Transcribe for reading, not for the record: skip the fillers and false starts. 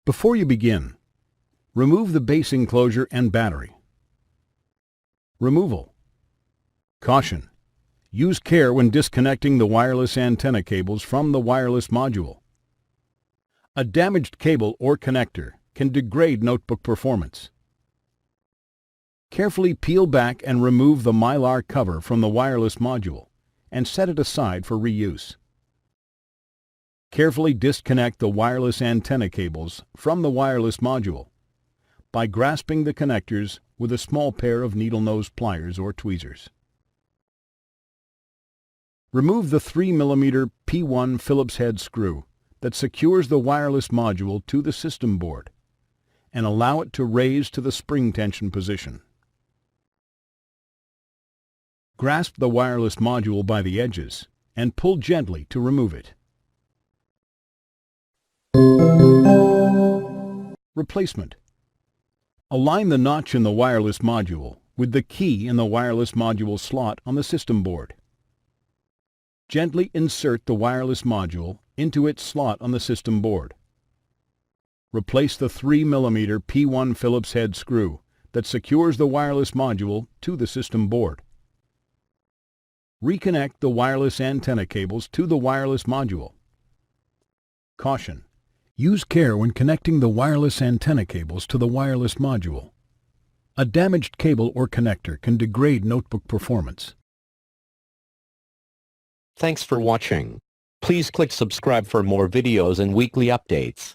Before you begin, remove the base enclosure and battery. Removal. Caution: use care when disconnecting the wireless antenna cables from the wireless module. A damaged cable or connector can degrade notebook performance. Carefully peel back and remove the mylar cover from the wireless module and set it aside for reuse. Carefully disconnect the wireless antenna cables from the wireless module by grasping the connectors with a small pair of needle nose pliers or tweezers. Remove the 3 mm P1 Phillips head screw that secures the wireless module to the system board and allow it to raise to the spring tension position. Grasp the wireless module by the edges and pull gently to remove it. Replacement. Align the notch in the wireless module with the key in the wireless module slot on the system board. Gently insert the wireless module into its slot on the system board. Replace the 3 mm P1 Phillips head screw that secures the wireless module to the system board. Reconnect the wireless antenna cables to the wireless module. Caution: use care when connecting the wireless antenna cables to the wireless module. A damaged cable or connector can degrade notebook performance. Thanks for watching. Please click subscribe for more videos and weekly updates.